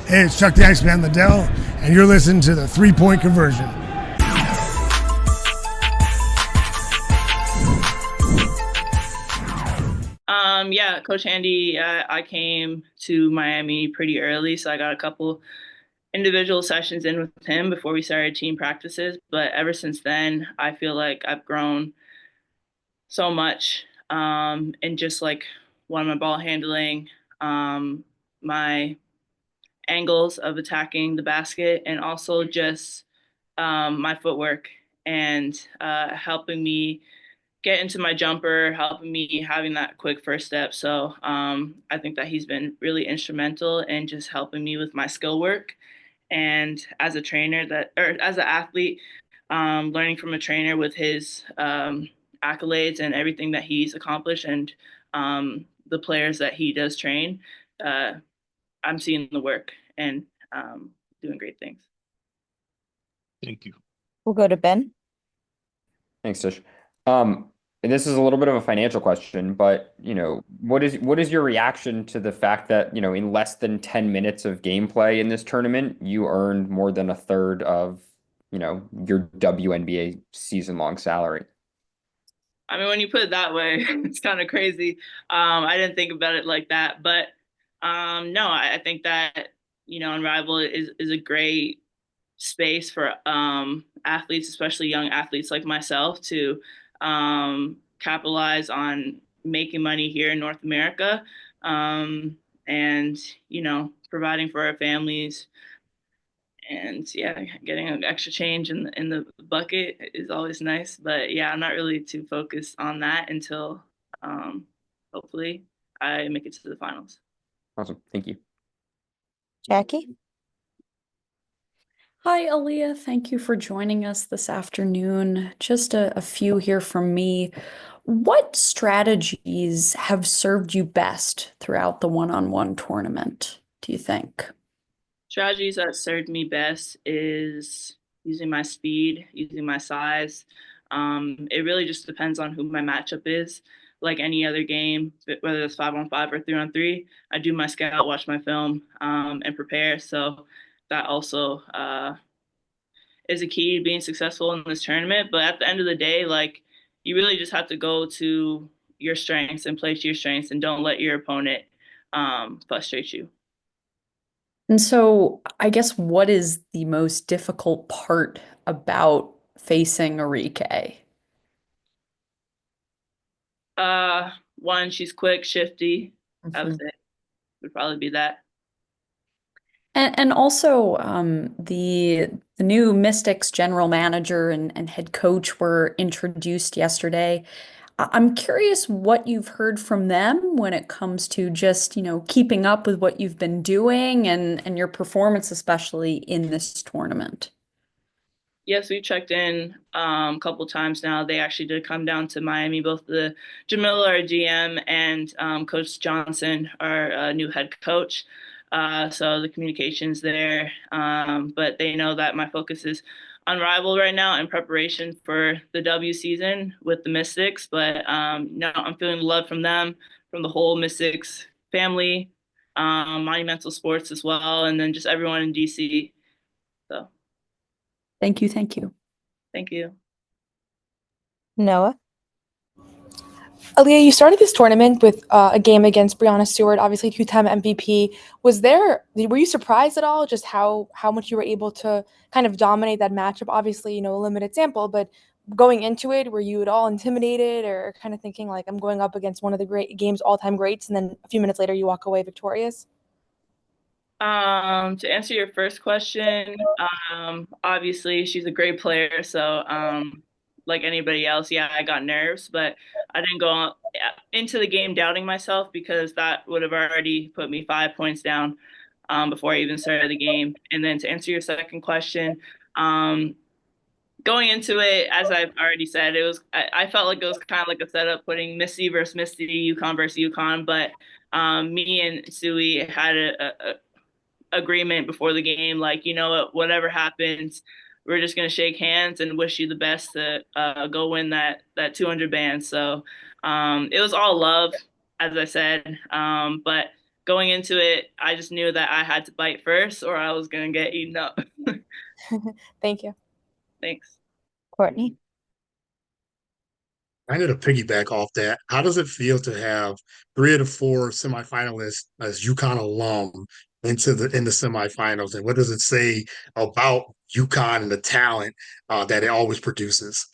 Hey, it's Chuck the Iceman Liddell, and you're listening to the 3-Point Conversion. Yeah, Coach Andy, I came to Miami pretty early, so I got a couple individual sessions in with him before we started team practices. But ever since then, I feel like I've grown so much in just like one of my ball handling, my angles of attacking the basket, and also just my footwork and helping me get into my jumper, helping me having that quick first step. So I think that he's been really instrumental in just helping me with my skill work. And as a trainer or as an athlete, learning from a trainer with his accolades and everything that he's accomplished and the players that he does train, uh, I'm seeing the work and doing great things. Thank you. We'll go to Ben. Thanks, Tish. And this is a little bit of a financial question, but what is your reaction to the fact that, in less than 10 minutes of gameplay in this tournament, you earned more than a third of, your WNBA season-long salary? I mean, when you put it that way, it's kind of crazy. I didn't think about it like that, but no, I think that Unrivaled is a great space for athletes, especially young athletes like myself, to capitalize on making money here in North America, and providing for our families. And yeah, getting an extra change in the bucket is always nice. But yeah, I'm not really too focused on that until hopefully I make it to the finals. Awesome. Thank you. Jackie? Hi, Aaliyah. Thank you for joining us this afternoon. Just a few here from me. What strategies have served you best throughout the one-on-one tournament, do you think? Strategies that served me best is using my speed, using my size. It really just depends on who my matchup is. Like any other game, whether it's 5-on-5 or 3-on-3, I do my scout, watch my film, and prepare. So that also is a key to being successful in this tournament. But at the end of the day, like, you really just have to go to your strengths and play to your strengths, and don't let your opponent frustrate you. And so I guess what is the most difficult part about facing Arike? One, she's quick, shifty. I would say would probably be that. And also the new Mystics general manager and head coach were introduced yesterday. I'm curious what you've heard from them when it comes to just, keeping up with what you've been doing and your performance, especially in this tournament. Yes, we checked in a couple times now. They actually did come down to Miami, both the Jamila, our GM, and Coach Johnson, our new head coach. So the communication's there, but they know that my focus is Unrivaled right now in preparation for the W season with the Mystics. But no, I'm feeling love from them, from the whole Mystics family, Monumental Sports as well, and then just everyone in DC. So Thank you. Thank you. thank you. Noah? Aaliyah, you started this tournament with a game against Breanna Stewart, obviously two-time MVP. Were you surprised at all just how much you were able to kind of dominate that matchup? Obviously, a limited sample, but going into it, were you at all intimidated or kind of thinking like, I'm going up against one of the great game's all-time greats, and then a few minutes later you walk away victorious? To answer your first question, obviously she's a great player, so like anybody else, yeah, I got nerves, but I didn't go into the game doubting myself, because that would have already put me 5 points down before I even started the game. And then to answer your second question, going into it, as I've already said, I felt like it was kind of like a setup, putting Missy versus Misty, UConn versus UConn, but me and Sui had a agreement before the game, like, whatever happens, we're just going to shake hands and wish you the best to go win that 200 band. So it was all love, as I said, but going into it, I just knew that I had to bite first or I was going to get eaten up. Thank you. Thanks. Courtney. Kind of to piggyback off that, how does it feel to have 3 of the 4 semifinalists as UConn alum in the semifinals, and what does it say about UConn and the talent that it always produces?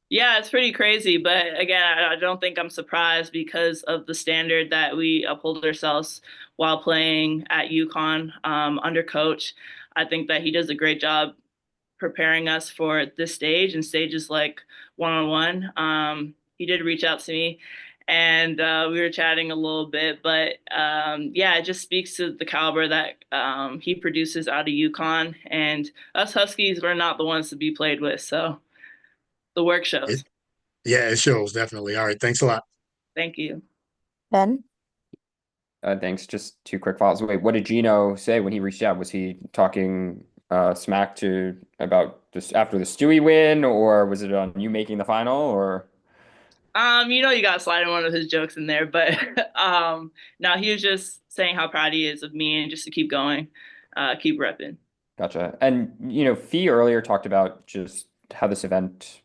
Yeah, it's pretty crazy. But again, I don't think I'm surprised because of the standard that we uphold ourselves while playing at UConn under coach. I think that he does a great job preparing us for this stage and stages like one-on-one. He did reach out to me and we were chatting a little bit, but yeah, it just speaks to the caliber that he produces out of UConn, and us Huskies, we're not the ones to be played with. So the work shows. Yeah, it shows definitely. All right, thanks a lot. Thank you. Ben. Thanks. Just 2 quick follows. Wait, what did Gino say when he reached out? Was he talking smack about just after the Stewie win, or was it on you making the final, or? You know, you got to slide in one of his jokes in there, but no, he was just saying how proud he is of me and just to keep going, keep repping. Gotcha. And, Fee earlier talked about just how this event,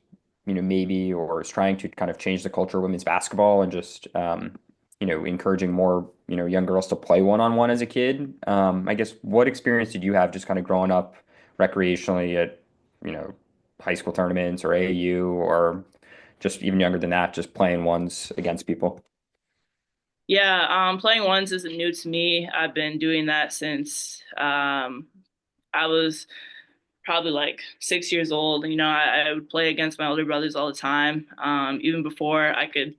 maybe or is trying to kind of change the culture of women's basketball and just, encouraging more, young girls to play one-on-one as a kid. I guess what experience did you have just kind of growing up recreationally at, high school tournaments or AAU or just even younger than that, just playing ones against people? Yeah, playing ones isn't new to me. I've been doing that since I was probably like 6 years old. And, I would play against my older brothers all the time, even before I could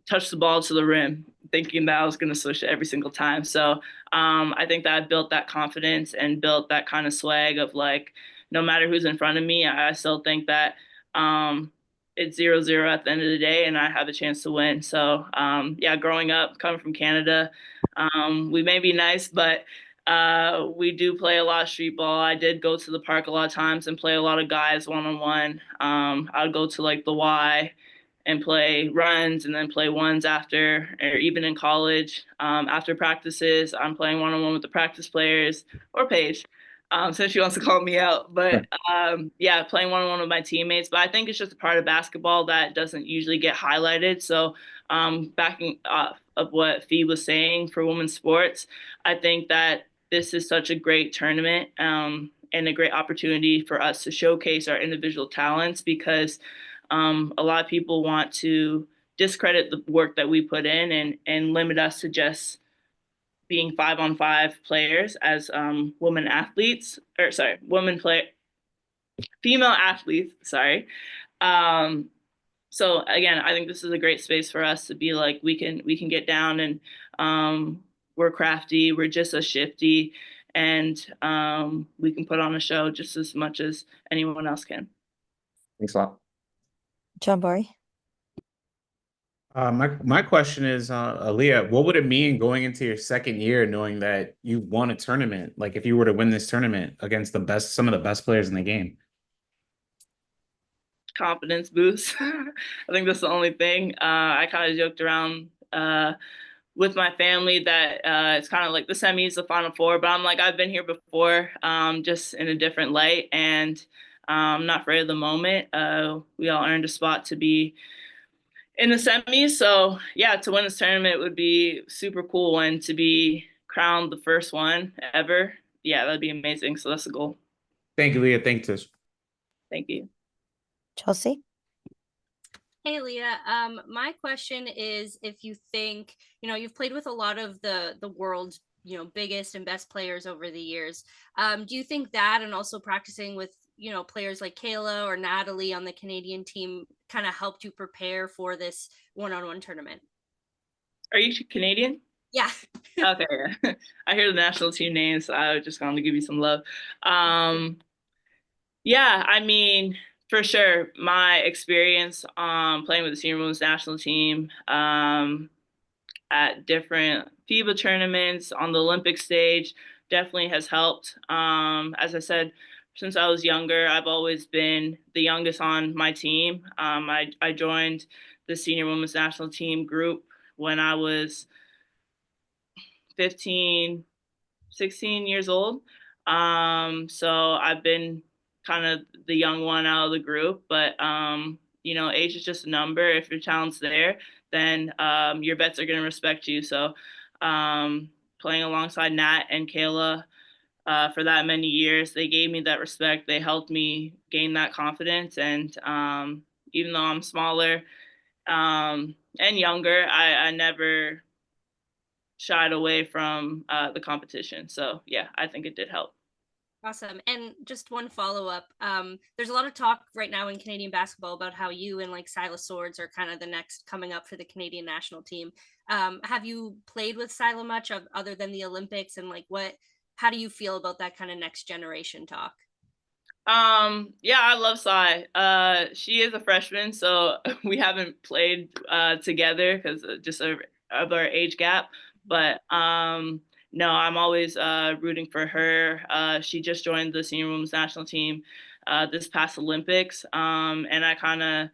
touch the ball to the rim, thinking that I was going to switch it every single time. So I think that I built that confidence and built that kind of swag of like, no matter who's in front of me, I still think that it's 0-0 at the end of the day and I have a chance to win. So yeah, growing up, coming from Canada, we may be nice, but we do play a lot of street ball. I did go to the park a lot of times and play a lot of guys one-on-one. I would go to like the Y and play runs and then play ones after, or even in college, after practices, I'm playing one-on-one with the practice players or Paige, since she wants to call me out. But yeah, playing one-on-one with my teammates. But I think it's just a part of basketball that doesn't usually get highlighted. So backing off of what Fee was saying for women's sports, I think that this is such a great tournament and a great opportunity for us to showcase our individual talents, because a lot of people want to discredit the work that we put in and limit us to just being 5-on-5 players as women athletes, or sorry, female athletes, sorry. So again, I think this is a great space for us to be like, we can get down and we're crafty, we're just as shifty, and we can put on a show just as much as anyone else can. Thanks a lot. John Barry. My question is, Aaliyah, what would it mean going into your second year knowing that you won a tournament? Like if you were to win this tournament against some of the best players in the game? Confidence boost. I think that's the only thing. I kind of joked around with my family that it's kind of like the semis, the Final Four, but I'm like, I've been here before, just in a different light, and I'm not afraid of the moment. We all earned a spot to be in the semis. So yeah, to win this tournament would be super cool, and to be crowned the first one ever. Yeah, that'd be amazing. So that's the goal. Thank you, Leah. Thank you, Tish. Thank you. Chelsea. Hey, Leah. My question is, if you think, you've played with a lot of the world's, biggest and best players over the years. Do you think that, and also practicing with, players like Kayla or Natalie on the Canadian team, kind of helped you prepare for this one-on-one tournament? Are you Canadian? Yeah. Okay. Yeah. I hear the national team names, so I was just going to give you some love. Yeah, I mean, for sure, my experience playing with the senior women's national team at different FIBA tournaments on the Olympic stage definitely has helped. As I said, since I was younger, I've always been the youngest on my team. I joined the senior women's national team group when I was 15, 16 years old. So I've been kind of the young one out of the group, but age is just a number. If your talent's there, then your vets are going to respect you. So playing alongside Nat and Kayla for that many years, they gave me that respect. They helped me gain that confidence. And even though I'm smaller and younger, I never shied away from the competition. So yeah, I think it did help. Awesome. And just one follow-up. There's a lot of talk right now in Canadian basketball about how you and like Silas Swords are kind of the next coming up for the Canadian national team. Have you played with Sila much other than the Olympics, and like how do you feel about that kind of next generation talk? Yeah, I love Sai. She is a freshman, so we haven't played together because just of our age gap. But no, I'm always rooting for her. She just joined the senior women's national team this past Olympics, and I kind of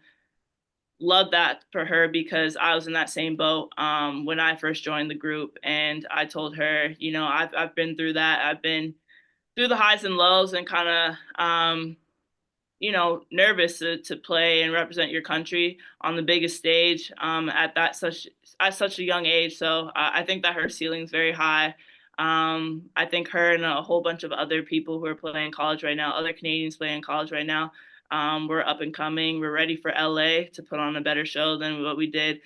love that for her because I was in that same boat when I first joined the group, and I told her, I've been through that. I've been through the highs and lows, and kind of nervous to play and represent your country on the biggest stage at such a young age. So I think that her ceiling's very high. I think her and a whole bunch of other people who are playing college right now, other Canadians playing college right now, we're up and coming. We're ready for LA to put on a better show than what we did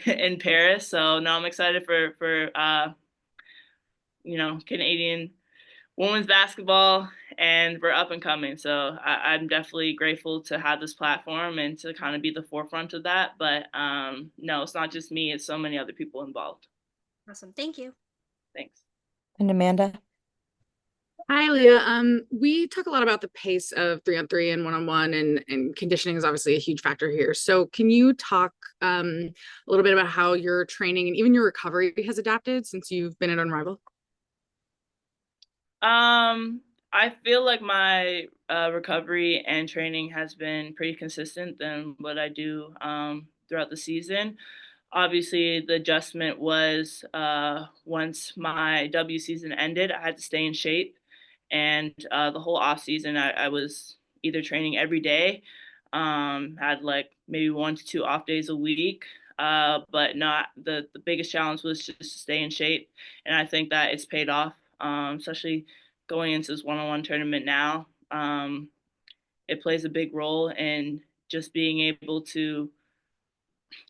in Paris. So no, I'm excited for Canadian women's basketball, and we're up and coming. So I'm definitely grateful to have this platform and to kind of be the forefront of that. But no, it's not just me, it's so many other people involved. Awesome. Thank you. Thanks. And Amanda. Hi, Leah. We talk a lot about the pace of 3-on-3 and 1-on-1, and conditioning is obviously a huge factor here. So can you talk a little bit about how your training and even your recovery has adapted since you've been at Unrivaled? I feel like my recovery and training has been pretty consistent than what I do throughout the season. Obviously, the adjustment was once my W season ended, I had to stay in shape. And the whole off season, I was either training every day, had like maybe 1 to 2 off days a week. But not the biggest challenge was just to stay in shape. And I think that it's paid off, especially going into this one-on-one tournament now. It plays a big role in just being able to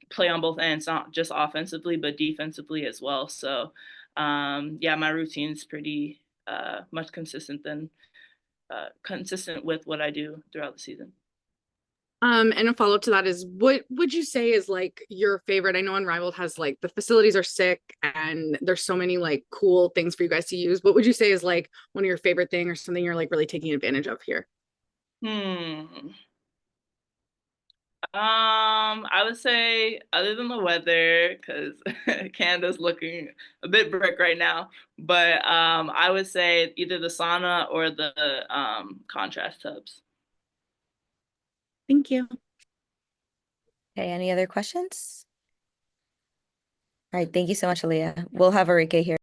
play on both ends, not just offensively, but defensively as well. So yeah, my routine's pretty much consistent with what I do throughout the season. And a follow-up to that is, what would you say is like your favorite? I know Unrivaled has like the facilities are sick and there's so many like cool things for you guys to use. What would you say is like one of your favorite thing or something you're like really taking advantage of here? I would say other than the weather, because Canada's looking a bit brick right now, but I would say either the sauna or the contrast tubs. Thank you. Okay, any other questions? All right, thank you so much, Aaliyah. We'll have Arike here.